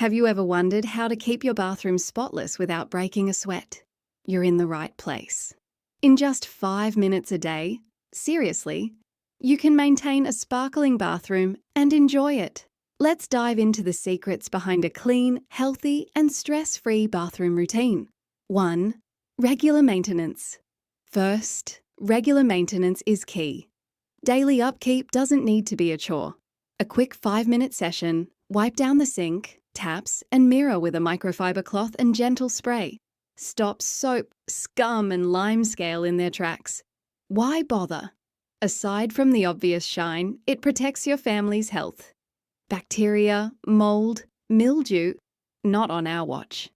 Have you ever wondered how to keep your bathroom spotless without breaking a sweat? You're in the right place. In just 5 minutes a day, seriously, you can maintain a sparkling bathroom and enjoy it. Let's dive into the secrets behind a clean, healthy, and stress-free bathroom routine. 1. Regular maintenance. First, regular maintenance is key. Daily upkeep doesn't need to be a chore. A quick 5-minute session, wipe down the sink, taps, and mirror with a microfiber cloth and gentle spray. Stop soap, scum, and lime scale in their tracks. Why bother? Aside from the obvious shine, it protects your family's health. Bacteria, mold, mildew, not on our watch.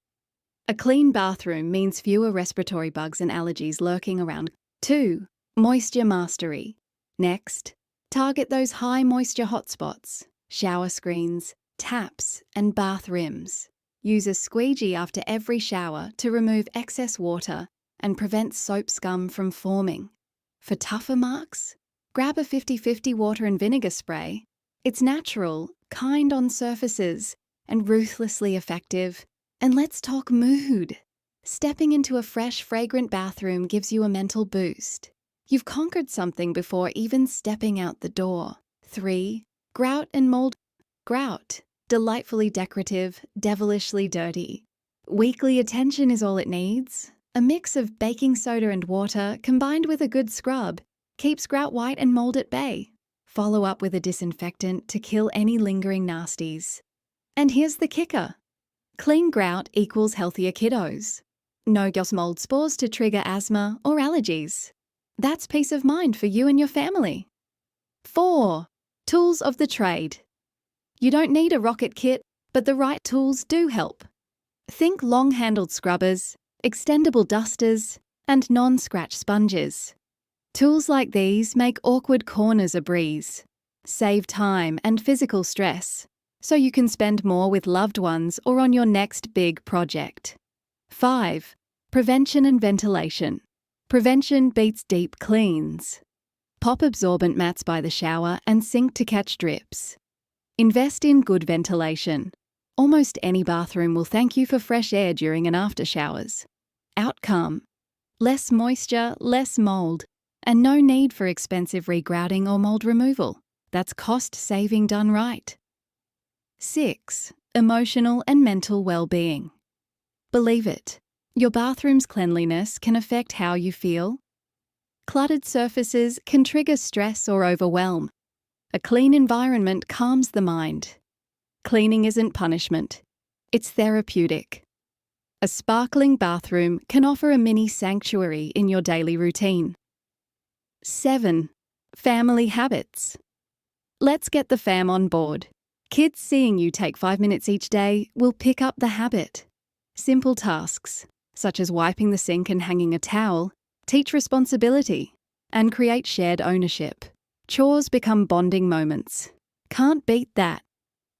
A clean bathroom means fewer respiratory bugs and allergies lurking around. 2. Moisture mastery. Next, target those high moisture hotspots, shower screens, taps, and bath rims. Use a squeegee after every shower to remove excess water and prevent soap scum from forming. For tougher marks, grab a 50-50 water and vinegar spray. It's natural, kind on surfaces, and ruthlessly effective. And let's talk mood. Stepping into a fresh, fragrant bathroom gives you a mental boost. You've conquered something before even stepping out the door. 3. Grout and mold. Grout. Delightfully decorative, devilishly dirty. Weekly attention is all it needs. A mix of baking soda and water combined with a good scrub keeps grout white and mold at bay. Follow up with a disinfectant to kill any lingering nasties. And here's the kicker. Clean grout equals healthier kiddos. No mold spores to trigger asthma or allergies. That's peace of mind for you and your family. 4. Tools of the trade. You don't need a rocket kit, but the right tools do help. Think long-handled scrubbers, extendable dusters, and non-scratch sponges. Tools like these make awkward corners a breeze, save time and physical stress, so you can spend more with loved ones or on your next big project. 5. Prevention and ventilation. Prevention beats deep cleans. Pop absorbent mats by the shower and sink to catch drips. Invest in good ventilation. Almost any bathroom will thank you for fresh air during and after showers. Outcome: less moisture, less mold, and no need for expensive regrouting or mold removal. That's cost saving done right. 6. Emotional and mental well-being. Believe it, your bathroom's cleanliness can affect how you feel. Cluttered surfaces can trigger stress or overwhelm. A clean environment calms the mind. Cleaning isn't punishment, it's therapeutic. A sparkling bathroom can offer a mini sanctuary in your daily routine. 7. Family habits. Let's get the fam on board. Kids seeing you take 5 minutes each day will pick up the habit. Simple tasks, such as wiping the sink and hanging a towel, teach responsibility and create shared ownership. Chores become bonding moments. Can't beat that.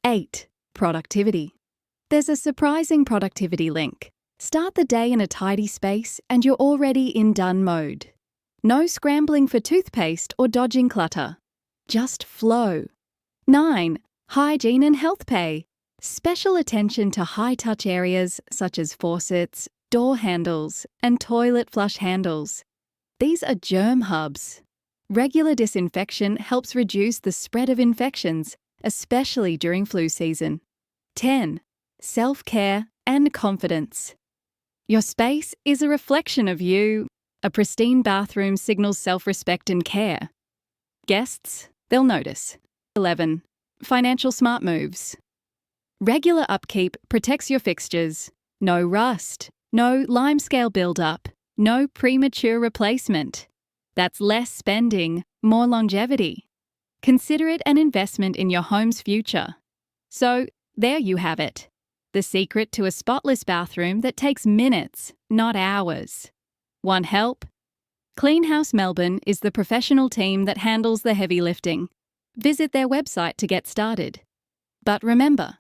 8. Productivity. There's a surprising productivity link. Start the day in a tidy space and you're already in done mode. No scrambling for toothpaste or dodging clutter. Just flow. 9. Hygiene and health pay. Special attention to high-touch areas such as faucets, door handles, and toilet flush handles. These are germ hubs. Regular disinfection helps reduce the spread of infections, especially during flu season. 10. Self-care and confidence. Your space is a reflection of you. A pristine bathroom signals self-respect and care. Guests, they'll notice. 11. Financial smart moves. Regular upkeep protects your fixtures. No rust, no limescale build-up, no premature replacement. That's less spending, more longevity. Consider it an investment in your home's future. So, there you have it. The secret to a spotless bathroom that takes minutes, not hours. Want help? Clean House Melbourne is the professional team that handles the heavy lifting. Visit their website to get started. But remember,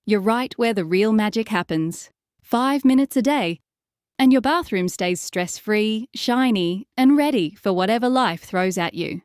you're right where the real magic happens. 5 minutes a day, and your bathroom stays stress-free, shiny, and ready for whatever life throws at you.